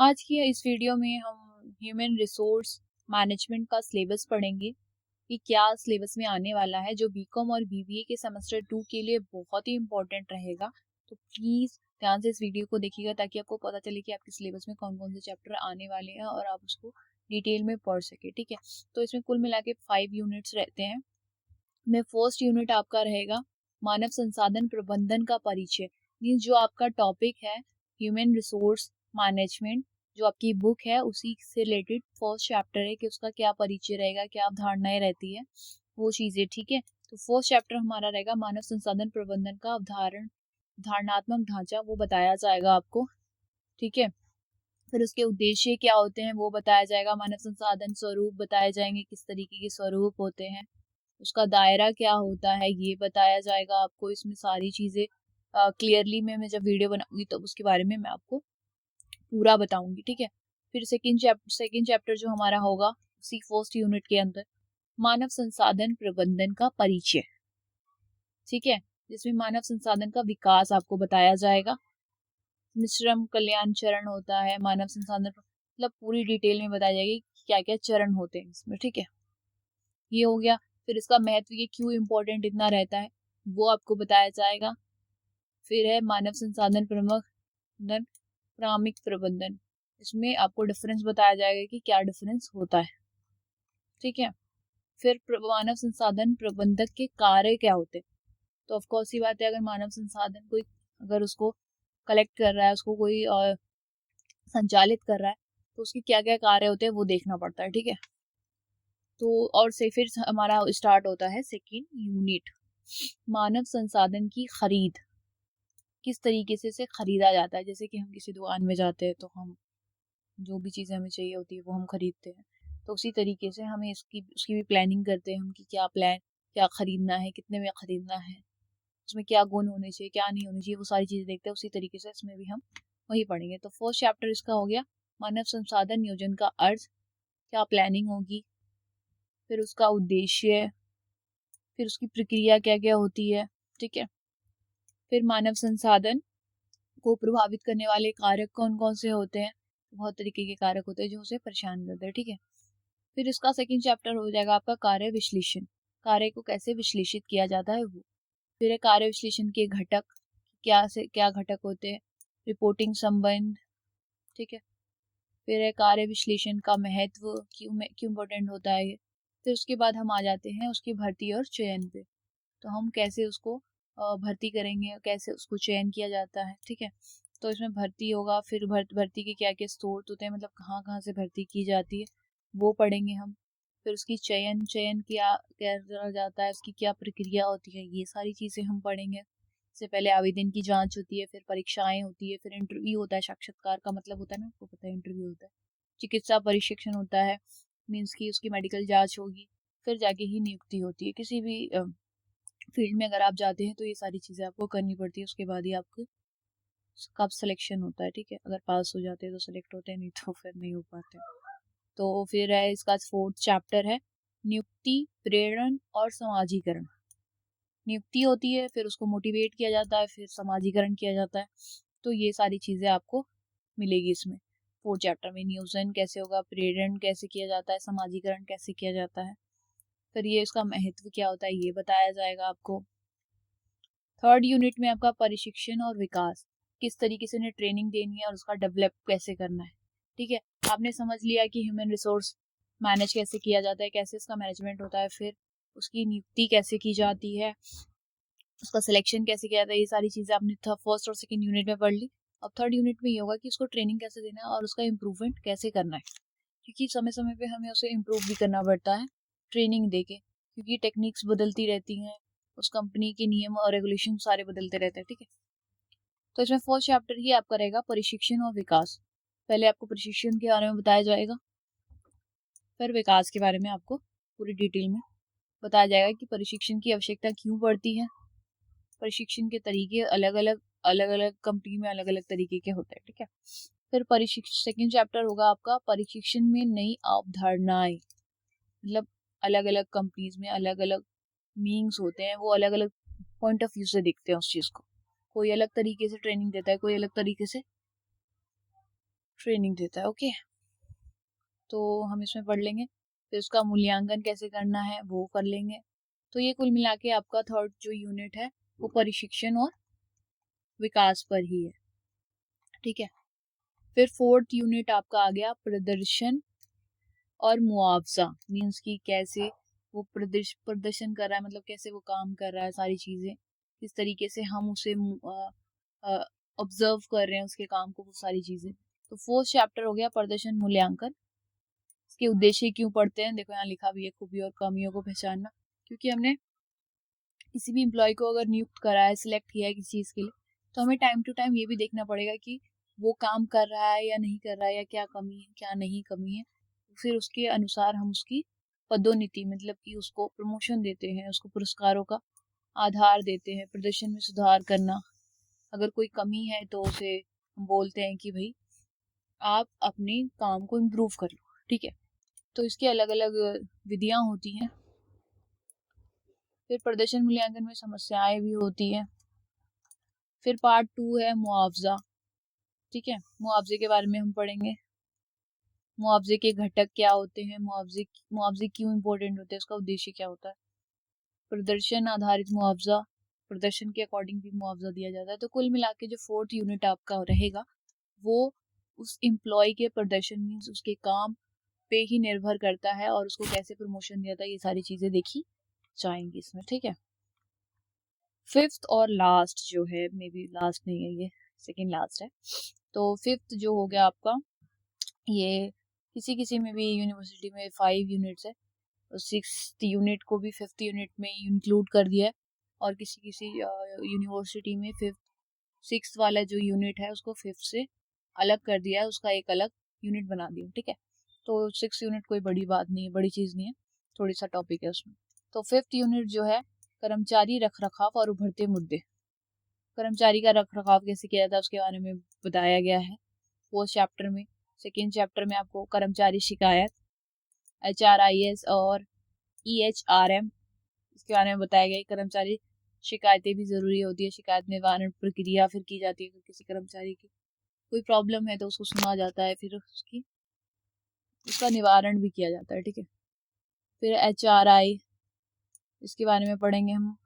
आज की इस वीडियो में हम ह्यूमन रिसोर्स मैनेजमेंट का सिलेबस पढ़ेंगे कि क्या सिलेबस में आने वाला है, जो बीकॉम और बीबीए के सेमेस्टर 2 के लिए बहुत ही इम्पोर्टेंट रहेगा। तो प्लीज़ ध्यान से इस वीडियो को देखिएगा ताकि आपको पता चले कि आपके सिलेबस में कौन कौन से चैप्टर आने वाले हैं और आप उसको डिटेल में पढ़ सके। ठीक है, तो इसमें कुल मिला के 5 यूनिट्स रहते हैं। में फर्स्ट यूनिट आपका रहेगा मानव संसाधन प्रबंधन का परिचय। मीन्स जो आपका टॉपिक है ह्यूमन रिसोर्स मैनेजमेंट, जो आपकी बुक है उसी से रिलेटेड फर्स्ट चैप्टर है कि उसका क्या परिचय रहेगा, क्या अवधारणाएं रहती है, वो चीजें। ठीक है, तो फर्स्ट चैप्टर हमारा रहेगा मानव संसाधन प्रबंधन का धारणात्मक ढांचा, वो बताया जाएगा आपको। ठीक है, फिर उसके उद्देश्य क्या होते हैं वो बताया जाएगा। मानव संसाधन स्वरूप बताए जाएंगे, किस तरीके के स्वरूप होते हैं, उसका दायरा क्या होता है ये बताया जाएगा आपको। इसमें सारी चीज़ें क्लियरली मैं जब वीडियो बनाऊंगी तो उसके बारे में मैं आपको पूरा बताऊंगी। ठीक है, फिर सेकंड चैप्टर जो हमारा होगा उसी फर्स्ट यूनिट के अंदर मानव संसाधन प्रबंधन का परिचय। ठीक है, जिसमें मानव संसाधन का विकास आपको बताया जाएगा। श्रम कल्याण चरण होता है मानव संसाधन, मतलब पूरी डिटेल में बताई जाएगी क्या क्या चरण होते हैं इसमें। ठीक है, ये हो गया। फिर इसका महत्व, ये क्यों इम्पोर्टेंट इतना रहता है, वो आपको बताया जाएगा। फिर है मानव संसाधन प्रबंधन प्रामिक प्रबंधन, इसमें आपको डिफरेंस बताया जाएगा कि क्या डिफरेंस होता है। ठीक है, फिर मानव संसाधन प्रबंधक के कार्य क्या होते हैं। तो ऑफकोर्स ही बात है, अगर मानव संसाधन कोई अगर उसको कलेक्ट कर रहा है, उसको कोई संचालित कर रहा है, तो उसके क्या क्या कार्य होते हैं वो देखना पड़ता है। ठीक है, तो और से फिर हमारा स्टार्ट होता है सेकेंड यूनिट, मानव संसाधन की खरीद। किस तरीके से इसे खरीदा जाता है, जैसे कि हम किसी दुकान में जाते हैं तो हम जो भी चीज़ें हमें चाहिए होती है वो हम खरीदते हैं। तो उसी तरीके से हमें उसकी भी प्लानिंग करते हैं हम कि क्या खरीदना है, कितने में खरीदना है, उसमें क्या गुण होने चाहिए, क्या नहीं होने चाहिए, वो सारी चीज़ें देखते हैं। उसी तरीके से इसमें भी हम वही पढ़ेंगे। तो फर्स्ट चैप्टर इसका हो गया मानव संसाधन नियोजन का अर्थ, क्या प्लानिंग होगी, फिर उसका उद्देश्य, फिर उसकी प्रक्रिया क्या क्या होती है। ठीक है, फिर मानव संसाधन को प्रभावित करने वाले कारक कौन कौन से होते हैं। बहुत तरीके के कारक होते हैं जो उसे परेशान करते हैं। ठीक है, फिर इसका सेकंड चैप्टर हो जाएगा आपका कार्य विश्लेषण, कार्य को कैसे विश्लेषित किया जाता है वो। फिर है कार्य विश्लेषण के घटक, क्या घटक होते हैं, रिपोर्टिंग संबंध। ठीक है, फिर है कार्य विश्लेषण का महत्व, क्यों इम्पोर्टेंट होता है ये। फिर उसके बाद हम आ जाते हैं उसकी भर्ती और चयन पे, तो हम कैसे उसको भर्ती करेंगे, कैसे उसको चयन किया जाता है। ठीक है, तो इसमें भर्ती होगा, फिर भर्ती के क्या क्या स्रोत होते हैं, मतलब कहाँ कहाँ से भर्ती की जाती है वो पढ़ेंगे हम। फिर उसकी चयन चयन क्या क्या जाता है, उसकी क्या प्रक्रिया होती है, ये सारी चीज़ें हम पढ़ेंगे। इससे पहले आवेदन की जांच होती है, फिर परीक्षाएं होती है, फिर इंटरव्यू होता है। साक्षात्कार का मतलब होता है ना, आपको पता है इंटरव्यू होता है। चिकित्सा परीक्षण होता है, मीन्स की उसकी मेडिकल जांच होगी, फिर जाके ही नियुक्ति होती है। किसी भी फील्ड में अगर आप जाते हैं तो ये सारी चीज़ें आपको करनी पड़ती है, उसके बाद ही आपको कब सिलेक्शन होता है। ठीक है, अगर पास हो जाते हैं तो सिलेक्ट होते हैं, नहीं तो फिर नहीं हो पाते। तो फिर है इसका फोर्थ चैप्टर है नियुक्ति, प्रेरण और समाजीकरण। नियुक्ति होती है, फिर उसको मोटिवेट किया जाता है, फिर समाजीकरण किया जाता है। तो ये सारी चीज़ें आपको मिलेगी इसमें फोर्थ चैप्टर में। नियोजन कैसे होगा, प्रेरण कैसे किया जाता है, समाजीकरण कैसे किया जाता है, फिर ये इसका महत्व क्या होता है ये बताया जाएगा आपको। थर्ड यूनिट में आपका प्रशिक्षण और विकास, किस तरीके से उन्हें ट्रेनिंग देनी है और उसका डेवलप कैसे करना है। ठीक है, आपने समझ लिया कि ह्यूमन रिसोर्स मैनेज कैसे किया जाता है, कैसे इसका मैनेजमेंट होता है, फिर उसकी नियुक्ति कैसे की जाती है, उसका सिलेक्शन कैसे किया जाता है, ये सारी चीज़ें आपने फर्स्ट और सेकंड यूनिट में पढ़ ली। अब थर्ड यूनिट में ये होगा कि उसको ट्रेनिंग कैसे देना है और उसका इम्प्रूवमेंट कैसे करना है, क्योंकि समय समय पे हमें उसे इम्प्रूव भी करना पड़ता है ट्रेनिंग देके, क्योंकि टेक्निक्स बदलती रहती हैं, उस कंपनी के नियम और रेगुलेशन सारे बदलते रहते हैं। ठीक है, तो इसमें फर्स्ट चैप्टर ही आपका रहेगा प्रशिक्षण और विकास। पहले आपको प्रशिक्षण के बारे में बताया जाएगा, फिर विकास के बारे में आपको पूरी डिटेल में बताया जाएगा कि प्रशिक्षण की आवश्यकता क्यों पड़ती है। प्रशिक्षण के तरीके अलग अलग कंपनी में अलग अलग तरीके के होते हैं। ठीक है, फिर प्रशिक्षण सेकेंड चैप्टर होगा आपका प्रशिक्षण में नई अवधारणाएं, मतलब अलग अलग कंपनीज में अलग अलग मीनिंग्स होते हैं, वो अलग अलग पॉइंट ऑफ व्यू से देखते हैं उस चीज़ को। कोई अलग तरीके से ट्रेनिंग देता है, कोई अलग तरीके से ट्रेनिंग देता है। ओके, तो हम इसमें पढ़ लेंगे। फिर उसका मूल्यांकन कैसे करना है वो कर लेंगे। तो ये कुल मिला के आपका थर्ड जो यूनिट है वो प्रशिक्षण और विकास पर ही है। ठीक है, फिर फोर्थ यूनिट आपका आ गया प्रदर्शन और मुआवजा। मीन्स कि कैसे वो प्रदर्शन कर रहा है, मतलब कैसे वो काम कर रहा है, सारी चीजें किस तरीके से हम उसे ऑब्जर्व कर रहे हैं उसके काम को, वो सारी चीजें। तो फोर्थ चैप्टर हो गया प्रदर्शन मूल्यांकन। इसके उद्देश्य क्यों पढ़ते हैं, देखो यहाँ लिखा भी है, खूबी और कमियों को पहचानना। क्योंकि हमने किसी भी एम्प्लॉय को अगर नियुक्त करा है, सिलेक्ट किया है किसी चीज के लिए, तो हमें टाइम टू टाइम ये भी देखना पड़ेगा कि वो काम कर रहा है या नहीं कर रहा है, या क्या कमी है क्या नहीं कमी है। फिर उसके अनुसार हम उसकी पदोन्नति, मतलब कि उसको प्रमोशन देते हैं, उसको पुरस्कारों का आधार देते हैं। प्रदर्शन में सुधार करना, अगर कोई कमी है तो उसे हम बोलते हैं कि भाई आप अपने काम को इम्प्रूव कर लो। ठीक है, तो इसकी अलग अलग विधियां होती हैं। फिर प्रदर्शन मूल्यांकन में समस्याएं भी होती हैं। फिर पार्ट 2 है मुआवजा। ठीक है, मुआवजे के बारे में हम पढ़ेंगे। मुआवजे के घटक क्या होते हैं, मुआवजे क्यों इम्पोर्टेंट होते हैं, उसका उद्देश्य क्या होता है। प्रदर्शन आधारित मुआवजा, प्रदर्शन के अकॉर्डिंग भी मुआवजा दिया जाता है। तो कुल मिला के जो फोर्थ यूनिट आपका रहेगा वो उस एम्प्लॉय के प्रदर्शन, मीन्स उसके काम पे ही निर्भर करता है, और उसको कैसे प्रमोशन दिया था, ये सारी चीजें देखी जाएंगी इसमें। ठीक है, फिफ्थ और लास्ट जो है, मे बी लास्ट नहीं है, ये सेकेंड लास्ट है। तो फिफ्थ जो हो गया आपका, ये किसी किसी में भी यूनिवर्सिटी में 5 यूनिट्स है, और सिक्स्थ यूनिट को भी फिफ्थ यूनिट में इंक्लूड कर दिया है, और किसी किसी यूनिवर्सिटी में फिफ्थ सिक्स्थ वाला जो यूनिट है उसको फिफ्थ से अलग कर दिया है, उसका एक अलग यूनिट बना दिया। ठीक है, तो सिक्स यूनिट कोई बड़ी बात नहीं है, बड़ी चीज़ नहीं है, थोड़ी सा टॉपिक है उसमें। तो फिफ्थ यूनिट जो है कर्मचारी रखरखाव और उभरते मुद्दे। कर्मचारी का रखरखाव कैसे किया जाता है उसके बारे में बताया गया है फोर्थ चैप्टर में। सेकेंड चैप्टर में आपको कर्मचारी शिकायत, HRIS और EHRM, इसके बारे में बताया गया है। कर्मचारी शिकायतें भी जरूरी होती है, शिकायत निवारण प्रक्रिया फिर की जाती है। अगर किसी कर्मचारी की कोई प्रॉब्लम है तो उसको सुना जाता है, फिर उसका निवारण भी किया जाता है। ठीक है, फिर HRI, इसके बारे में पढ़ेंगे हम।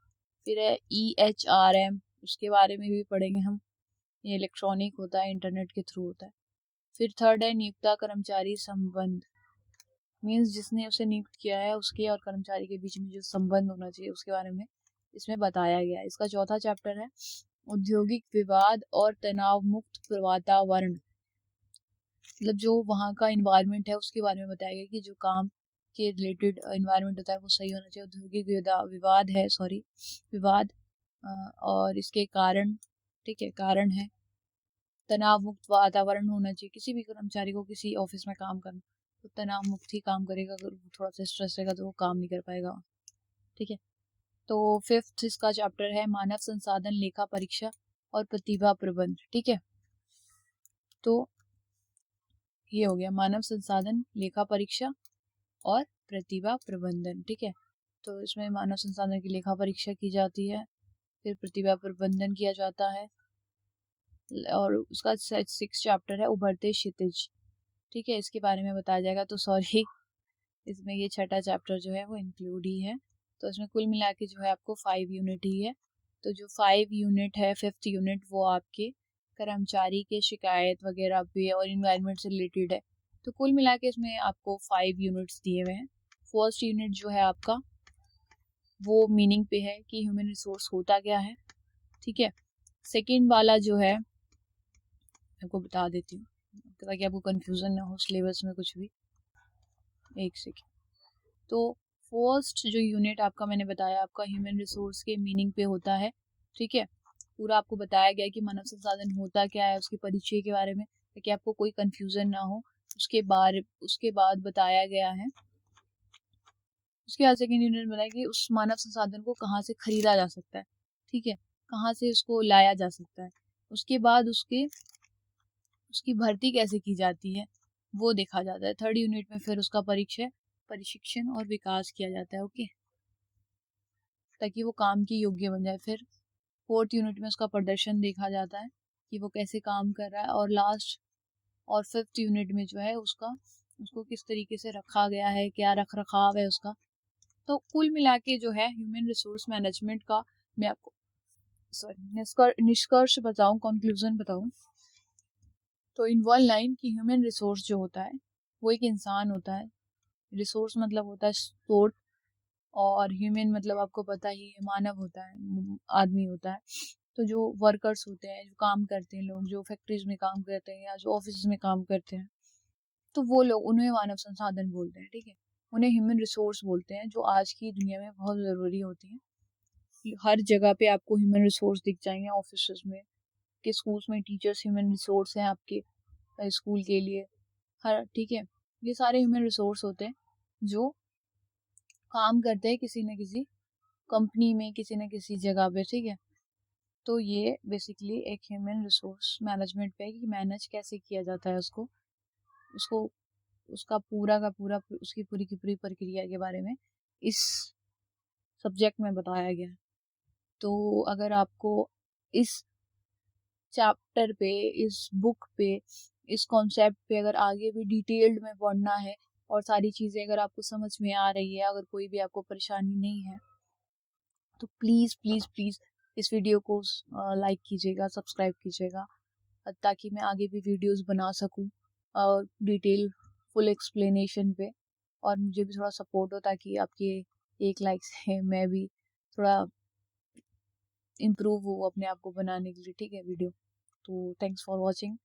फिर है EHRM, उसके बारे में भी पढ़ेंगे हम। ये इलेक्ट्रॉनिक होता है, इंटरनेट के थ्रू होता है। फिर थर्ड है नियुक्ता कर्मचारी संबंध। मीन्स जिसने उसे नियुक्त किया है उसके और कर्मचारी के बीच में जो संबंध होना चाहिए उसके बारे में इसमें बताया गया है। इसका चौथा चैप्टर है औद्योगिक विवाद और तनाव मुक्त वातावरण। मतलब जो वहाँ का इन्वायरमेंट है उसके बारे में बताया गया कि जो काम के रिलेटेड इन्वायरमेंट होता है वो सही होना चाहिए। औद्योगिक विवाद है, सॉरी, विवाद, और इसके कारण, ठीक है, कारण है तनाव मुक्त वातावरण होना चाहिए। किसी भी कर्मचारी को किसी ऑफिस में काम करना तो तनाव मुक्त ही काम करेगा, अगर वो थोड़ा सा स्ट्रेस रहेगा तो वो काम नहीं कर पाएगा। ठीक है, तो फिफ्थ इसका चैप्टर है मानव संसाधन लेखा परीक्षा और प्रतिभा प्रबंध। ठीक है, तो ये हो गया मानव संसाधन लेखा परीक्षा और प्रतिभा प्रबंधन। ठीक है, तो इसमें मानव संसाधन की लेखा परीक्षा की जाती है, फिर प्रतिभा प्रबंधन किया जाता है, और उसका सिक्स चैप्टर है उभरते क्षितिज। ठीक है, इसके बारे में बताया जाएगा। तो सॉरी, इसमें ये छठा चैप्टर जो है वो इंक्लूड ही है। तो इसमें कुल मिला के जो है आपको 5 यूनिट ही है। तो जो 5 यूनिट है, फिफ्थ यूनिट वो आपके कर्मचारी के शिकायत वगैरह भी है और इन्वायरमेंट से रिलेटेड है। तो कुल मिला के इसमें आपको 5 यूनिट्स दिए हुए हैं। फर्स्ट यूनिट जो है आपका वो मीनिंग पे है कि ह्यूमन रिसोर्स होता क्या है। ठीक है, सेकेंड वाला जो है आपको बता देती हूँ ताकि आपको कंफ्यूजन ना हो सिलेबस में कुछ भी। एक सेकेंड, तो फर्स्ट जो यूनिट आपका मैंने बताया आपका ह्यूमन रिसोर्स के मीनिंग पे होता है। ठीक है, पूरा आपको बताया गया कि मानव संसाधन होता क्या है, उसके परिचय के बारे में, ताकि आपको कोई कंफ्यूजन ना हो। उसके बाद बताया गया है, उसके बाद सेकेंड यूनिट बताया कि उस मानव संसाधन को कहाँ से खरीदा जा सकता है। ठीक है, कहाँ से उसको लाया जा सकता है। उसके बाद उसकी भर्ती कैसे की जाती है वो देखा जाता है। थर्ड यूनिट में फिर उसका प्रशिक्षण और विकास किया जाता है। ओके, ताकि वो काम के योग्य बन जाए। फिर फोर्थ यूनिट में उसका प्रदर्शन देखा जाता है कि वो कैसे काम कर रहा है, और लास्ट और 5th यूनिट में जो है उसको किस तरीके से रखा गया है, क्या रख रखाव है उसका। तो कुल मिला के जो है ह्यूमन रिसोर्स मैनेजमेंट का मैं आपको निष्कर्ष बताऊं, कंक्लूजन बताऊं, तो इन वन लाइन की ह्यूमन रिसोर्स जो होता है वो एक इंसान होता है। रिसोर्स मतलब होता है स्रोत, और ह्यूमन मतलब आपको पता ही है, मानव होता है, आदमी होता है। तो जो वर्कर्स होते हैं, जो काम करते हैं लोग, जो फैक्ट्रीज में काम करते हैं या जो ऑफिस में काम करते हैं, तो वो लोग, उन्हें मानव संसाधन बोलते हैं, ठीक है। उन्हें ह्यूमन रिसोर्स बोलते हैं, जो आज की दुनिया में बहुत ज़रूरी होती है। हर जगह पे आपको ह्यूमन रिसोर्स दिख जाएंगे, ऑफिस में, के स्कूल्स में टीचर्स ह्यूमन रिसोर्स हैं आपके स्कूल के लिए, हर, ठीक है। ये सारे ह्यूमन रिसोर्स होते हैं जो काम करते हैं किसी न किसी कंपनी में, किसी न किसी जगह पे, ठीक है। तो ये बेसिकली एक ह्यूमन रिसोर्स मैनेजमेंट पे है कि मैनेज कैसे किया जाता है उसको उसको उसका पूरा का पूरा, उसकी पूरी की पूरी प्रक्रिया के बारे में इस सब्जेक्ट में बताया गया है। तो अगर आपको इस चैप्टर पे, इस बुक पे, इस कॉन्सेप्ट पे अगर आगे भी डिटेल्ड में पढ़ना है और सारी चीज़ें अगर आपको समझ में आ रही है, अगर कोई भी आपको परेशानी नहीं है, तो प्लीज़ प्लीज़ प्लीज़ इस वीडियो को लाइक कीजिएगा, सब्सक्राइब कीजिएगा, ताकि मैं आगे भी वीडियोस बना सकूं डिटेल फुल एक्सप्लेनेशन पे, और मुझे भी थोड़ा सपोर्ट हो, ताकि आपके एक लाइक से मैं भी थोड़ा इम्प्रूव हो अपने आप को बनाने के लिए, ठीक है वीडियो। तो थैंक्स फॉर वॉचिंग।